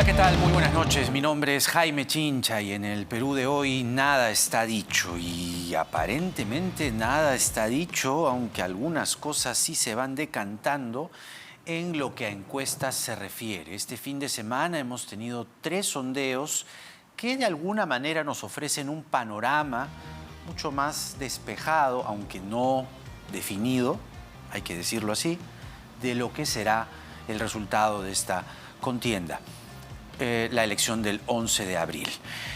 ¿qué tal? Muy buenas noches. Mi nombre es Jaime Chincha y en el Perú de hoy nada está dicho. Y aparentemente nada está dicho, aunque algunas cosas sí se van decantando en lo que a encuestas se refiere. Este fin de semana hemos tenido 3 sondeos que de alguna manera nos ofrecen un panorama mucho más despejado, aunque no definido, hay que decirlo así, de lo que será el resultado de esta contienda. La elección del 11 de abril.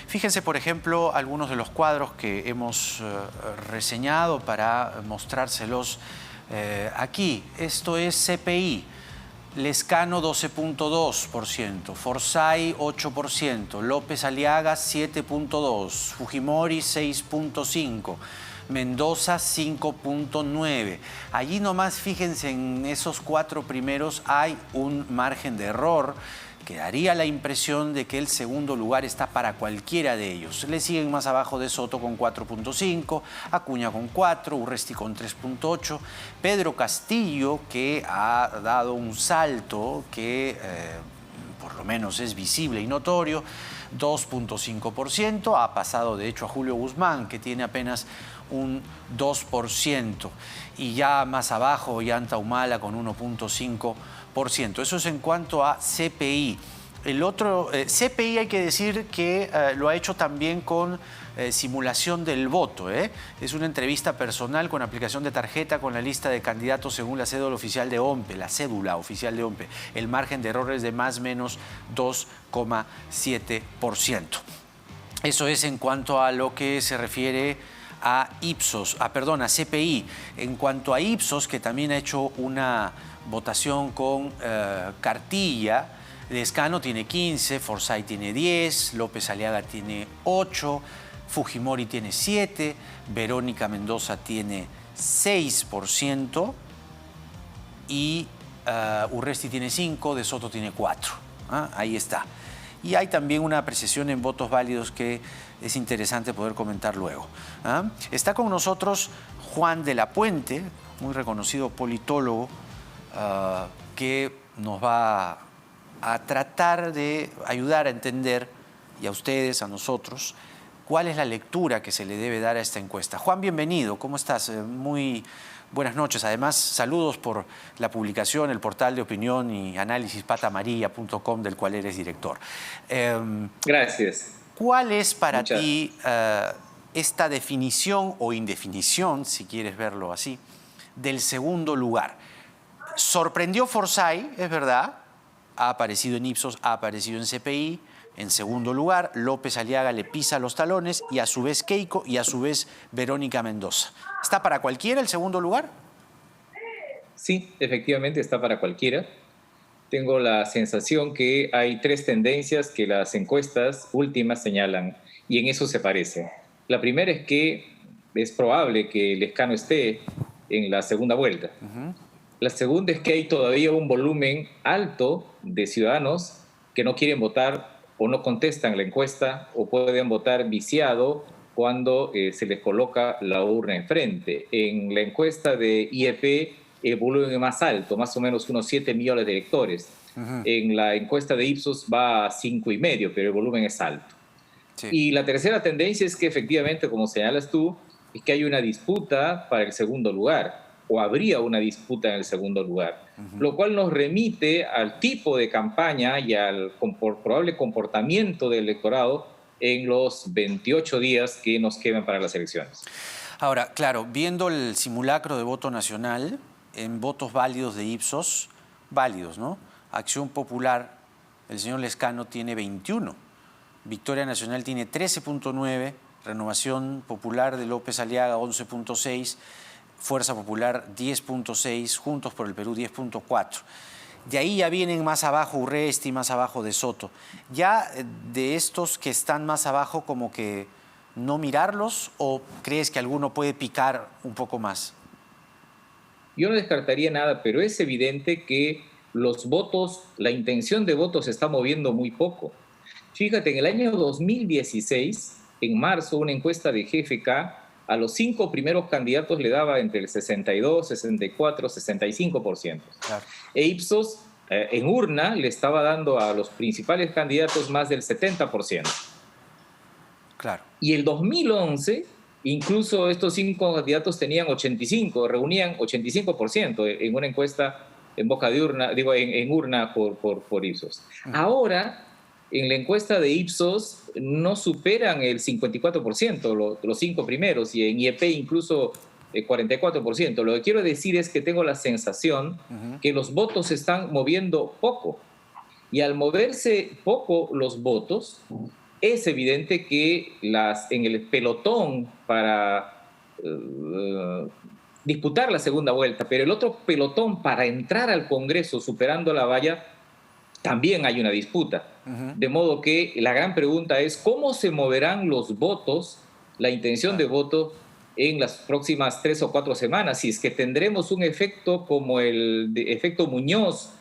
Fíjense, por ejemplo, algunos de los cuadros que hemos reseñado para mostrárselos aquí. Esto es CPI. Lescano 12.2%, Forsyth 8%, López Aliaga 7.2%, Fujimori 6.5%, Mendoza 5.9%. Allí nomás, fíjense, en esos 4 primeros hay un margen de error que daría la impresión de que el segundo lugar está para cualquiera de ellos. Le siguen más abajo de Soto con 4.5, Acuña con 4, Urresti con 3.8, Pedro Castillo, que ha dado un salto que por lo menos es visible y notorio, 2.5%, ha pasado de hecho a Julio Guzmán, que tiene apenas un 2%, y ya más abajo Ollanta Humala con 1.5%. Eso es en cuanto a CPI. El otro, CPI hay que decir que lo ha hecho también con simulación del voto. Es una entrevista personal con aplicación de tarjeta con la lista de candidatos según la cédula oficial de OMPE, la cédula oficial de OMPE. El margen de error es de más o menos 2,7%. Eso es en cuanto a lo que se refiere a Ipsos, a CPI. En cuanto a Ipsos, que también ha hecho una votación con cartilla, Lescano tiene 15, Forsyth tiene 10, López Aliaga tiene 8, Fujimori tiene 7, Verónica Mendoza tiene 6% y Urresti tiene 5, De Soto tiene 4. Ahí está. Y hay también una apreciación en votos válidos que es interesante poder comentar luego. Está con nosotros Juan de la Puente, muy reconocido politólogo, que nos va a tratar de ayudar a entender, y a ustedes, a nosotros, cuál es la lectura que se le debe dar a esta encuesta. Juan, bienvenido. ¿Cómo estás? Muy buenas noches. Además, saludos por la publicación, el portal de opinión y análisis patamarilla.com, del cual eres director. Gracias. ¿Cuál es para ti esta definición o indefinición, si quieres verlo así, del segundo lugar? Sorprendió Forsyth, es verdad, ha aparecido en Ipsos, ha aparecido en CPI. En segundo lugar, López Aliaga le pisa los talones y a su vez Keiko y a su vez Verónica Mendoza. ¿Está para cualquiera el segundo lugar? Sí, efectivamente está para cualquiera. Tengo la sensación que hay 3 tendencias que las encuestas últimas señalan y en eso se parece. La primera es que es probable que Lescano esté en la segunda vuelta. La segunda es que hay todavía un volumen alto de ciudadanos que no quieren votar o no contestan la encuesta o pueden votar viciado cuando se les coloca la urna enfrente. En la encuesta de IEP el volumen es más alto, más o menos unos 7 millones de electores. En la encuesta de Ipsos va a 5,5, pero el volumen es alto. Sí. Y la tercera tendencia es que efectivamente, como señalas tú, es que hay una disputa para el segundo lugar, o habría una disputa en el segundo lugar, lo cual nos remite al tipo de campaña y al probable comportamiento del electorado en los 28 días que nos quedan para las elecciones. Ahora, claro, viendo el simulacro de voto nacional, en votos válidos de Ipsos, válidos, ¿no? Acción Popular, el señor Lescano tiene 21, Victoria Nacional tiene 13.9, Renovación Popular de López Aliaga 11.6, Fuerza Popular 10.6, Juntos por el Perú 10.4. De ahí ya vienen más abajo Urresti, más abajo De Soto. Ya de estos que están más abajo, como que no mirarlos, ¿o crees que alguno puede picar un poco más? Yo no descartaría nada, pero es evidente que los votos, la intención de votos se está moviendo muy poco. Fíjate, en el año 2016, en marzo, una encuesta de GFK a los 5 primeros candidatos le daba entre el 62, 64, 65%. Claro. E Ipsos en urna le estaba dando a los principales candidatos más del 70%. Claro. Y el 2011, incluso estos 5 candidatos tenían 85, reunían 85% en una encuesta en boca de urna, digo, en urna por Ipsos. Ahora, en la encuesta de Ipsos no superan el 54%, los 5 primeros, y en IEP incluso el 44%. Lo que quiero decir es que tengo la sensación que los votos se están moviendo poco. Y al moverse poco los votos, es evidente que en el pelotón para disputar la segunda vuelta, pero el otro pelotón para entrar al Congreso superando la valla, también hay una disputa. De modo que la gran pregunta es cómo se moverán los votos, la intención de voto en las próximas 3 o 4 semanas, si es que tendremos un efecto como el efecto Muñoz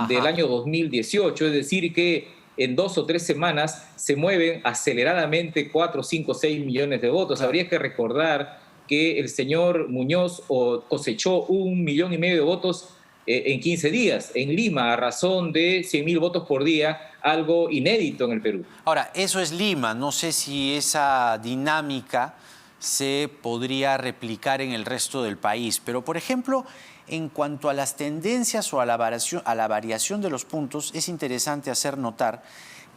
del año 2018, es decir, que en 2 o 3 semanas se mueven aceleradamente 4, 5, 6 millones de votos. Habría que recordar que el señor Muñoz cosechó 1,5 millones de votos en 15 días en Lima, a razón de 100.000 votos por día, algo inédito en el Perú. Ahora, eso es Lima. No sé si esa dinámica se podría replicar en el resto del país. Pero, por ejemplo, en cuanto a las tendencias o a la variación de los puntos, es interesante hacer notar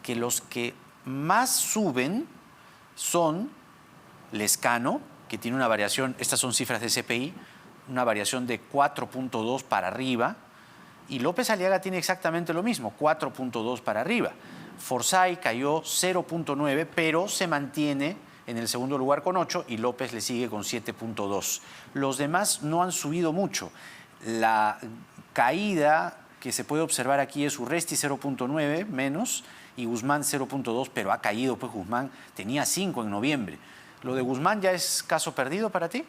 que los que más suben son Lezcano, que tiene una variación, estas son cifras de CPI, una variación de 4.2 para arriba, y López Aliaga tiene exactamente lo mismo, 4.2 para arriba. Forsyth cayó 0.9, pero se mantiene en el segundo lugar con 8 y López le sigue con 7.2. Los demás no han subido mucho. La caída que se puede observar aquí es Urresti 0.9 menos y Guzmán 0.2, pero ha caído, pues Guzmán tenía 5 en noviembre. ¿Lo de Guzmán ya es caso perdido para ti?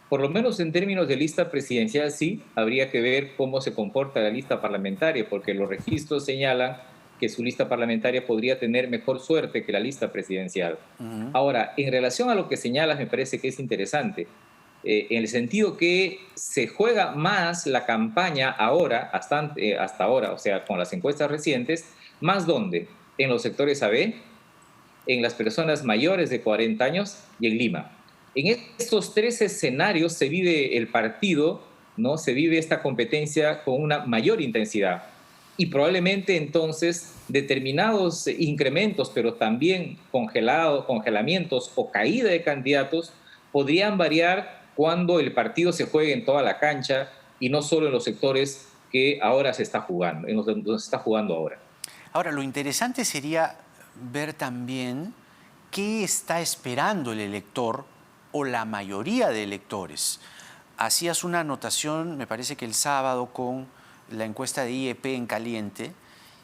Por lo menos en términos de lista presidencial, sí. Habría que ver cómo se comporta la lista parlamentaria, porque los registros señalan que su lista parlamentaria podría tener mejor suerte que la lista presidencial. Ahora, en relación a lo que señalas, me parece que es interesante, en el sentido que se juega más la campaña ahora, hasta ahora, o sea, con las encuestas recientes, más ¿dónde? En los sectores AB, en las personas mayores de 40 años y en Lima. En estos 3 escenarios se vive el partido, ¿no? Se vive esta competencia con una mayor intensidad. Y probablemente entonces determinados incrementos, pero también congelamientos o caída de candidatos podrían variar cuando el partido se juegue en toda la cancha y no solo en los sectores que ahora se está jugando, en los donde se está jugando ahora. Ahora, lo interesante sería ver también qué está esperando el elector o la mayoría de electores. Hacías una anotación, me parece que el sábado, con la encuesta de IEP en caliente,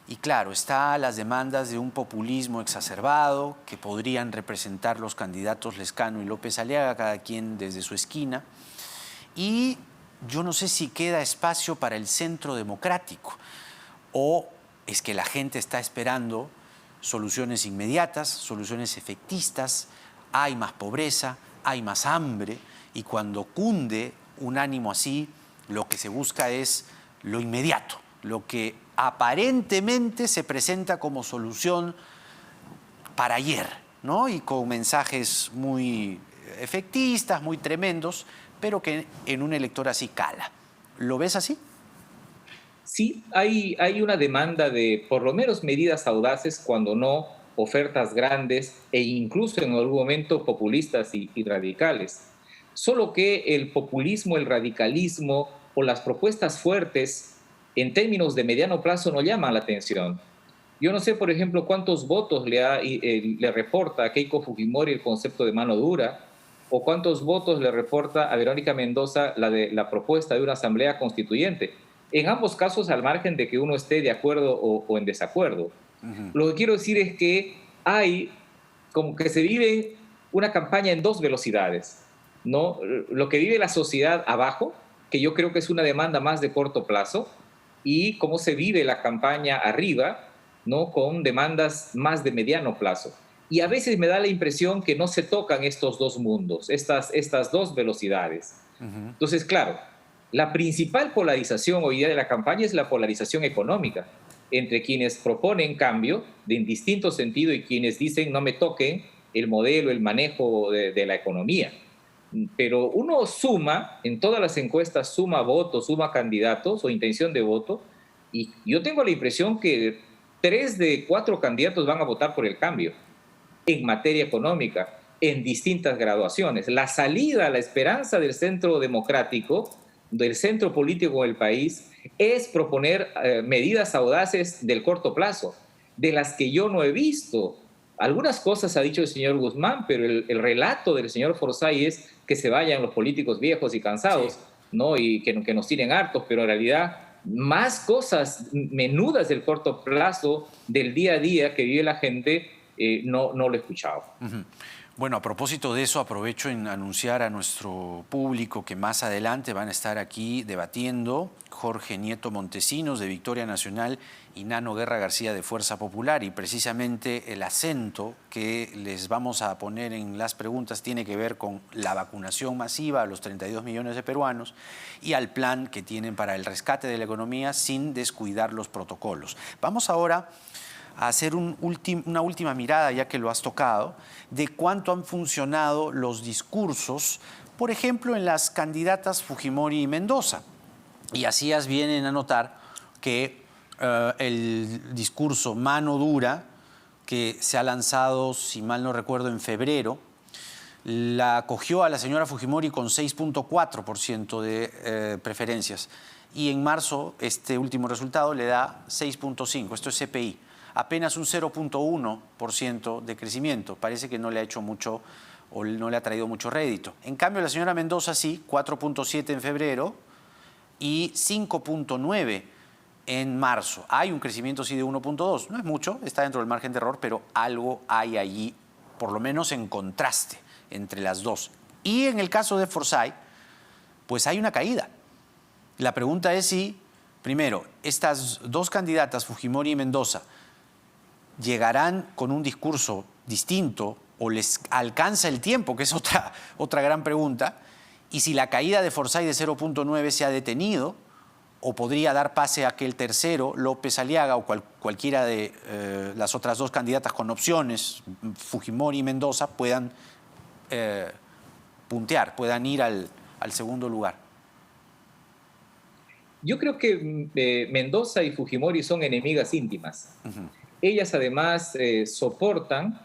y claro, están las demandas de un populismo exacerbado que podrían representar los candidatos Lezcano y López Aliaga, cada quien desde su esquina, y yo no sé si queda espacio para el centro democrático, o es que la gente está esperando soluciones inmediatas, soluciones efectistas, hay más pobreza, hay más hambre, y cuando cunde un ánimo así, lo que se busca es lo inmediato, lo que aparentemente se presenta como solución para ayer, ¿no? Y con mensajes muy efectistas, muy tremendos, pero que en un elector así cala. ¿Lo ves así? Sí, hay una demanda de por lo menos medidas audaces, cuando no ofertas grandes e incluso en algún momento populistas y radicales. Solo que el populismo, el radicalismo o las propuestas fuertes en términos de mediano plazo no llaman la atención. Yo no sé, por ejemplo, cuántos votos le reporta a Keiko Fujimori el concepto de mano dura, o cuántos votos le reporta a Verónica Mendoza la propuesta de una asamblea constituyente. En ambos casos, al margen de que uno esté de acuerdo o en desacuerdo. Lo que quiero decir es que hay como que se vive una campaña en 2 velocidades, ¿no? Lo que vive la sociedad abajo, que yo creo que es una demanda más de corto plazo, y cómo se vive la campaña arriba, ¿no? Con demandas más de mediano plazo. Y a veces me da la impresión que no se tocan estos 2 mundos, estas 2 velocidades. Entonces, claro, La principal polarización hoy día de la campaña es la polarización económica entre quienes proponen cambio en distinto sentido y quienes dicen no me toquen el modelo, el manejo de la economía. Pero uno suma, en todas las encuestas suma votos, suma candidatos o intención de voto, y yo tengo la impresión que 3 de 4 candidatos van a votar por el cambio en materia económica, en distintas graduaciones. La salida, la esperanza del centro democrático, del centro político del país, es proponer medidas audaces del corto plazo, de las que yo no he visto. Algunas cosas ha dicho el señor Guzmán, pero el relato del señor Forsyth es que se vayan los políticos viejos y cansados, Sí. ¿no? Y que nos tienen hartos, pero en realidad más cosas menudas del corto plazo, del día a día que vive la gente, no lo he escuchado. Ujú. Bueno, a propósito de eso, aprovecho en anunciar a nuestro público que más adelante van a estar aquí debatiendo Jorge Nieto Montesinos de Victoria Nacional y Nano Guerra García de Fuerza Popular, y precisamente el acento que les vamos a poner en las preguntas tiene que ver con la vacunación masiva a los 32 millones de peruanos y al plan que tienen para el rescate de la economía sin descuidar los protocolos. Vamos ahora a hacer una última mirada, ya que lo has tocado, de cuánto han funcionado los discursos, por ejemplo, en las candidatas Fujimori y Mendoza. Y así vienen a notar que el discurso mano dura, que se ha lanzado, si mal no recuerdo, en febrero, la acogió a la señora Fujimori con 6.4% de preferencias. Y en marzo, este último resultado le da 6.5%. Esto es CPI. Apenas un 0.1% de crecimiento. Parece que no le ha hecho mucho o no le ha traído mucho rédito. En cambio, la señora Mendoza sí, 4.7 en febrero y 5.9 en marzo. Hay un crecimiento sí de 1.2. No es mucho, está dentro del margen de error, pero algo hay allí, por lo menos en contraste entre las dos. Y en el caso de Forsyth, pues hay una caída. La pregunta es si, primero, estas dos candidatas, Fujimori y Mendoza, llegarán con un discurso distinto o les alcanza el tiempo, que es otra gran pregunta, y si la caída de Forsyth de 0.9 se ha detenido o podría dar pase a que el tercero, López Aliaga, o cualquiera de las otras dos candidatas con opciones, Fujimori y Mendoza, puedan puntear, puedan ir al segundo lugar. Yo creo que Mendoza y Fujimori son enemigas íntimas. Ellas además soportan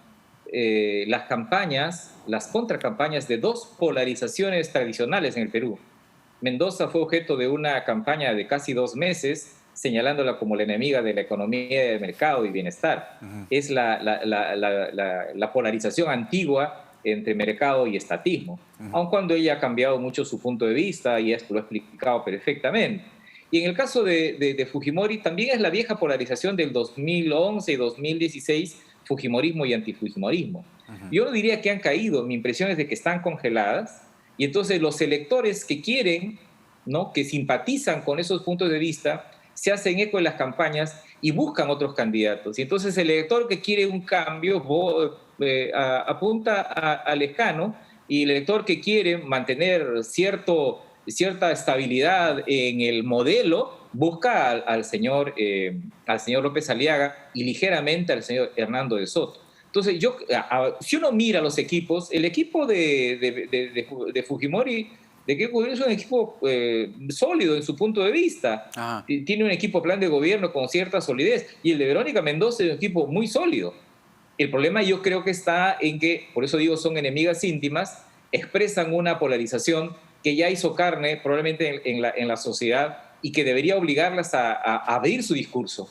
las campañas, las contracampañas de dos polarizaciones tradicionales en el Perú. Mendoza fue objeto de una campaña de casi 2 meses, señalándola como la enemiga de la economía de mercado y bienestar. Es la polarización antigua entre mercado y estatismo, aun cuando ella ha cambiado mucho su punto de vista y esto lo ha explicado perfectamente. Y en el caso de Fujimori también es la vieja polarización del 2011 y 2016, Fujimorismo y antifujimorismo. Yo no diría que han caído, mi impresión es de que están congeladas, y entonces los electores que quieren, ¿no?, que simpatizan con esos puntos de vista, se hacen eco en las campañas y buscan otros candidatos. Y entonces el elector que quiere un cambio apunta a Lejano, y el elector que quiere mantener cierta estabilidad en el modelo busca al señor López Aliaga y ligeramente al señor Hernando de Soto. Entonces, si uno mira los equipos, el equipo de Fujimori es un equipo sólido en su punto de vista. Tiene un equipo plan de gobierno con cierta solidez, y el de Verónica Mendoza es un equipo muy sólido. El problema yo creo que está en que, por eso digo, son enemigas íntimas, expresan una polarización que ya hizo carne probablemente en la sociedad y que debería obligarlas a abrir su discurso.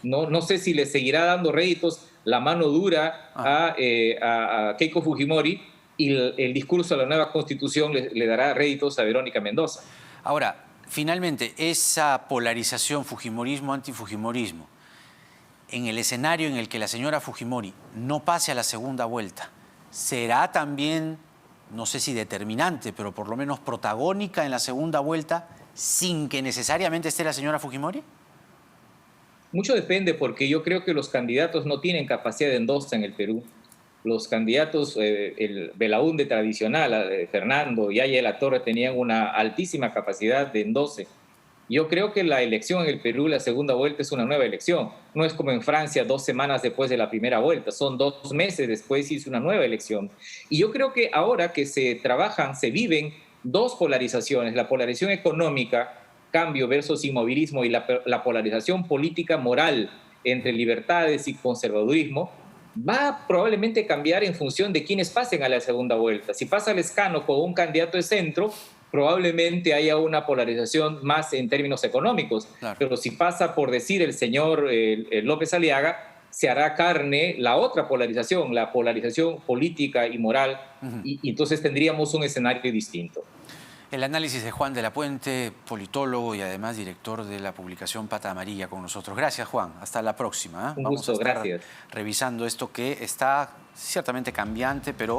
No sé si le seguirá dando réditos la mano dura a Keiko Fujimori, y el discurso de la nueva Constitución le dará réditos a Verónica Mendoza. Ahora, finalmente, esa polarización fujimorismo-antifujimorismo, en el escenario en el que la señora Fujimori no pase a la segunda vuelta, ¿será también, no sé si determinante, pero por lo menos protagónica en la segunda vuelta sin que necesariamente esté la señora Fujimori? Mucho depende, porque yo creo que los candidatos no tienen capacidad de endosa en el Perú. Los candidatos, el Belaúnde tradicional, Fernando y Aya de la Torre, tenían una altísima capacidad de endoce. Yo creo que la elección en el Perú, la segunda vuelta, es una nueva elección. No es como en Francia, 2 semanas después de la primera vuelta, son 2 meses después y es una nueva elección. Y yo creo que ahora que se trabajan, se viven dos polarizaciones, la polarización económica, cambio versus inmovilismo, y la polarización política moral entre libertades y conservadurismo, va a probablemente cambiar en función de quienes pasen a la segunda vuelta. Si pasa Lescano con un candidato de centro, probablemente haya una polarización más en términos económicos, Claro. pero si pasa, por decir, el señor López Aliaga, se hará carne la otra polarización, la polarización política y moral, y entonces tendríamos un escenario distinto. El análisis de Juan de la Puente, politólogo y además director de la publicación Pata Amarilla, con nosotros. Gracias, Juan. Hasta la próxima. Un Vamos gusto, a estar gracias. revisando esto que está ciertamente cambiante, pero